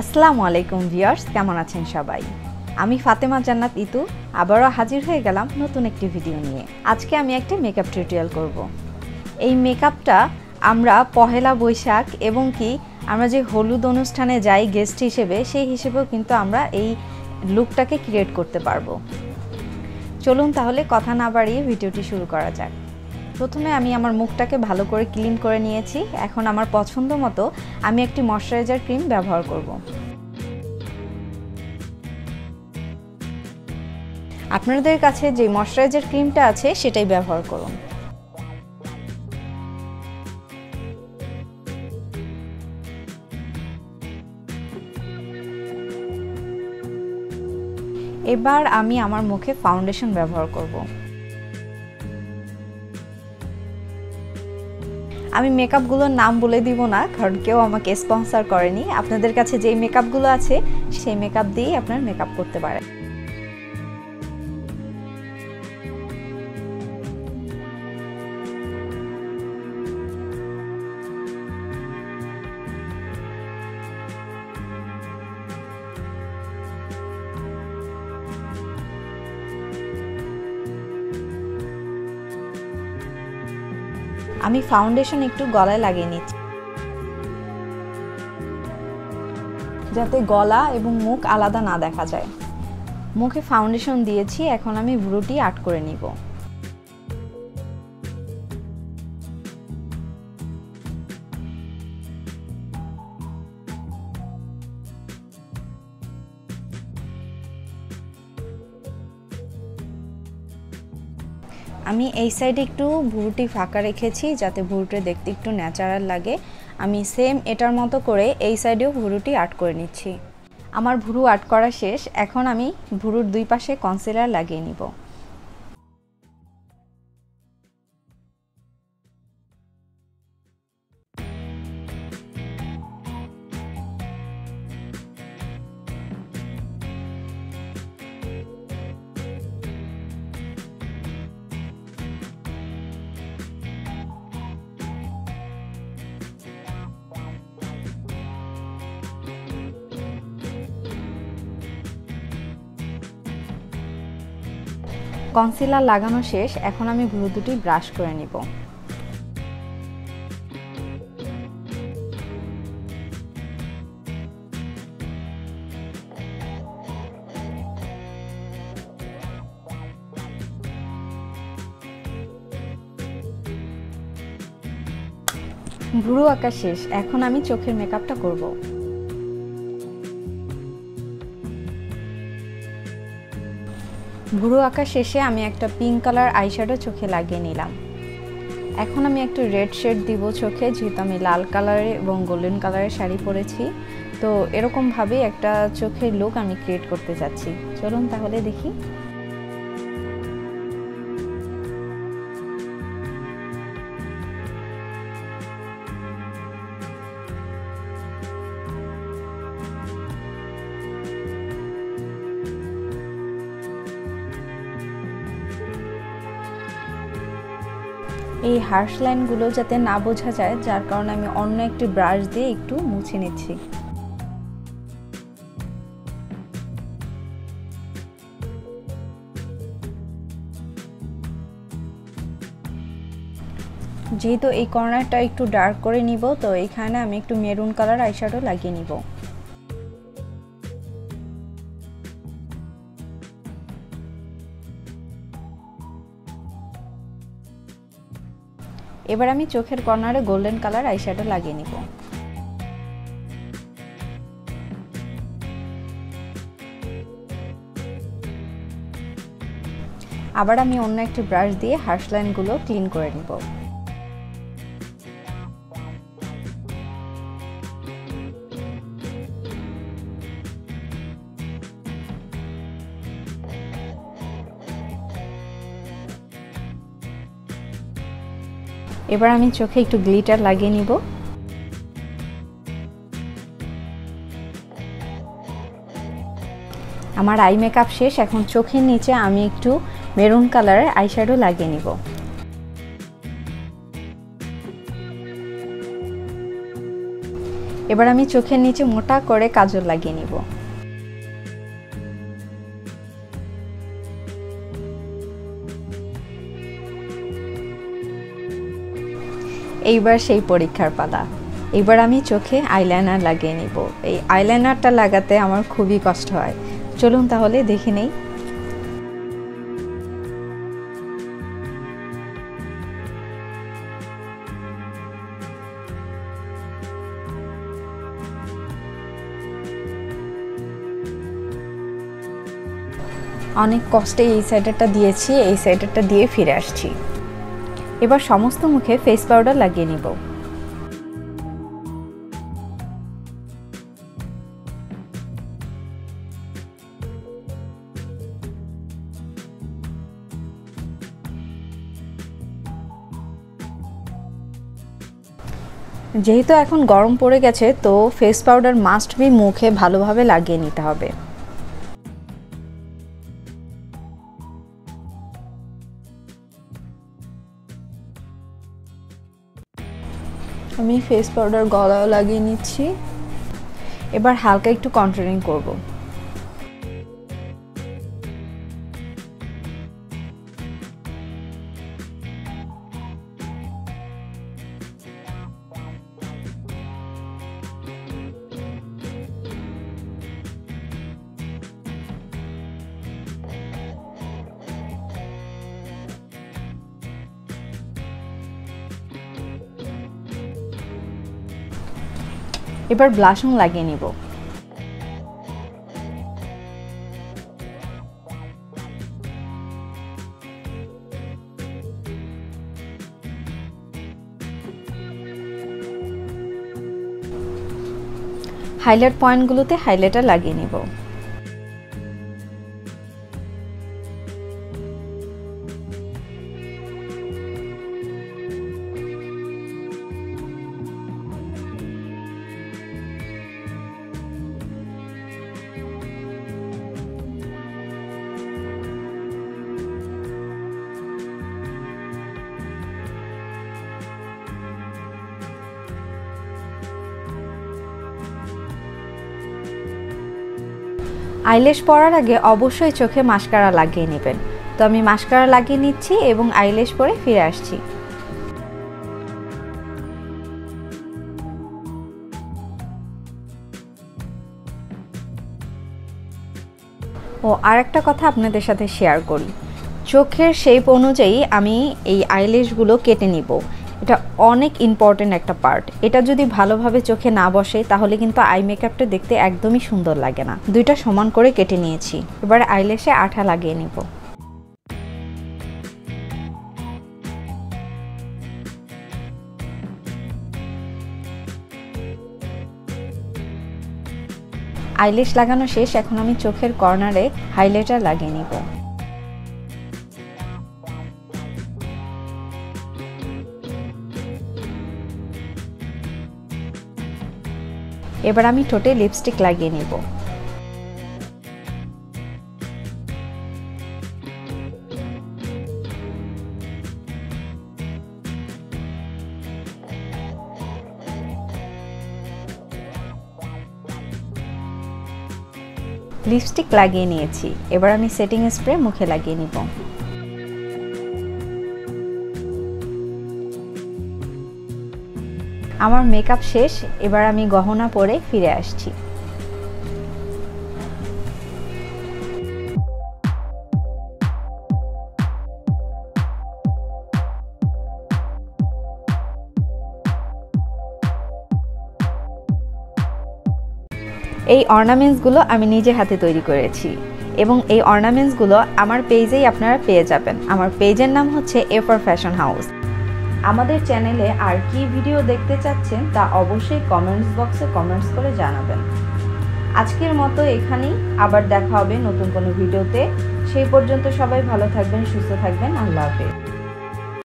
আসসালামু আলাইকুম ভিউয়ার্স, কেমন আছেন সবাই? আমি ফাতেমা জান্নাত ইতু আবারও হাজির হয়ে গেলাম নতুন একটি ভিডিও নিয়ে। আজকে আমি একটা মেকআপ টিউটোরিয়াল করব। এই মেকআপটা আমরা পহেলা বৈশাখ এবং কি আমরা যে হলুদ অনুষ্ঠানে যাই গেস্ট হিসেবে, সেই হিসেবেও কিন্তু আমরা এই লুকটাকে ক্রিয়েট করতে পারবো। চলুন তাহলে কথা না বাড়িয়ে ভিডিওটি শুরু করা যাক। প্রথমে আমি আমার মুখটাকে ভালো করে ক্লিন করে নিয়েছি। এখন আমার পছন্দ মতো আমি একটি ময়শ্চারাইজার ক্রিম ব্যবহার করব। আপনাদের কাছে যে ময়শ্চারাইজার ক্রিমটা আছে সেটাই ব্যবহার করুন। এবার আমি আমার মুখে ফাউন্ডেশন ব্যবহার করব। আমি মেকআপগুলোর নাম বলে দিব না, কারণ কেউ আমাকে স্পন্সর করেনি। আপনাদের কাছে যেই মেকআপগুলো আছে সেই মেকআপ দিয়েই আপনার মেকআপ করতে পারেন। আমি ফাউন্ডেশন একটু গলায় লাগিয়ে নিচ্ছি, যাতে গলা এবং মুখ আলাদা না দেখা যায়। মুখে ফাউন্ডেশন দিয়েছি, এখন আমি ভ্রুটি আর্ট করে নিব। আমি এই সাইডে একটু ভ্রুটি ফাঁকা রেখেছি, যাতে ভ্রুটি দেখতে একটু ন্যাচারাল লাগে। আমি সেম এটার মতো করে এই সাইডেও ভ্রুটি আর্ট করে নিচ্ছি। আমার ভ্রু আর্ট করা শেষ। এখন আমি ভ্রুর দুই পাশে কনসিলার লাগিয়ে নিব। কনসিলার লাগানো শেষ। এখন আমি ভ্রু দুটি ব্রাশ করে নিব। ভ্রু আঁকা শেষ। এখন আমি চোখের মেকআপটা করব। ভ্রু আঁকা শেষে আমি একটা পিঙ্ক কালার আইশ্যাডো চোখে লাগিয়ে নিলাম। এখন আমি একটু রেড শেড দিব চোখে, যেহেতু আমি লাল কালারের এবং গোল্ডেন কালারের শাড়ি পরেছি। তো এরকমভাবে একটা চোখের লুক আমি ক্রিয়েট করতে যাচ্ছি। চলুন তাহলে দেখি। এই হার্শ লাইনগুলো যাতে না বোঝা যায়, যার কারণে আমি অন্য একটি ব্রাশ দিয়ে একটু মুছে নিচ্ছি। যেহেতু এই কর্নারটা একটু ডার্ক করে নিব, তো এইখানে আমি একটু মেরুন কালার আইশ্যাডো লাগিয়ে নিব। এবার আমি চোখের কর্নারে গোল্ডেন কালার আইশ্যাডো লাগিয়ে নিব। আবার আমি অন্য একটি ব্রাশ দিয়ে হার্শ লাইনগুলো ক্লিন করে নিব। এবার আমি চোখে একটু গ্লিটার লাগিয়ে নিব। আমার আই মেকআপ শেষ। এখন চোখের নিচে আমি একটু মেরুন কালারের আইশ্যাডো লাগিয়ে নিব। এবার আমি চোখের নিচে মোটা করে কাজল লাগিয়ে নিব। এইবার সেই পরীক্ষার পালা। এবার আমি চোখে আইলাইনার লাগিয়ে নিব। এই আইলাইনারটা লাগাতে আমার খুবই কষ্ট হয়। চলুন তাহলে দেখে নেই। অনেক কষ্টে এই সাইডারটা দিয়েছি, এই সাইডারটা দিয়ে ফিরে আসছি। এবার সমস্ত মুখে ফেস পাউডার লাগিয়ে নিব। যেহেতু এখন গরম পড়ে গেছে, তো ফেস পাউডার মাস্ট বি মুখে ভালোভাবে লাগিয়ে নিতে হবে। আমি ফেস পাউডার গলায়ও লাগিয়ে নিচ্ছি। এবার হালকা একটু কন্ট্রোলিং করব। এবার ব্লাশন লাগিয়ে নিব। হাইলাইট পয়েন্টগুলোতে হাইলাইটার লাগিয়ে নিব। আইল্যাশ পরার আগে অবশ্যই চোখে মাস্কারা লাগিয়ে নেবেন। তো আমি মাস্কারা লাগিয়ে নিচ্ছি এবং আইল্যাশ পরে ফিরে আসছি। ও আরেকটা কথা আপনাদের সাথে শেয়ার করি, চোখের শেপ অনুযায়ী আমি এই আইল্যাশগুলো কেটে নিব। এটা অনেক ইম্পর্টেন্ট একটা পার্ট। এটা যদি ভালোভাবে চোখে না বসে তাহলে কিন্তু আই মেকআপটা দেখতে একদমই সুন্দর লাগে না। দুইটা সমান করে কেটে নিয়েছি। এবার আইল্যাশে আঠা লাগিয়ে নিব। আইল্যাশ লাগানো শেষ। এখন আমি চোখের কর্নারে হাইলাইটার লাগিয়ে নিব। এবার আমি ঠোঁটে লিপস্টিক লাগিয়ে নিব। লিপস্টিক লাগিয়ে নিয়েছি। এবার আমি সেটিং স্প্রে মুখে লাগিয়ে নিব। আমার মেকআপ শেষ। এবার আমি গহনা পরে ফিরে আসছি। এই অর্নামেন্টসগুলো আমি নিজে হাতে তৈরি করেছি এবং এই অর্নামেন্টসগুলো আমার পেজেই আপনারা পেয়ে যাবেন। আমার পেজের নাম হচ্ছে এ ফর ফ্যাশন হাউস। আমাদের চ্যানেলে আর কি ভিডিও দেখতে চাচ্ছেন তা অবশ্যই কমেন্টস বক্সে কমেন্টস করে জানাবেন। আজকের মতো এখানেই, আবার দেখা হবে নতুন কোনো ভিডিওতে। সেই পর্যন্ত সবাই ভালো থাকবেন, সুস্থ থাকবেন। আল্লাহ হাফেজ।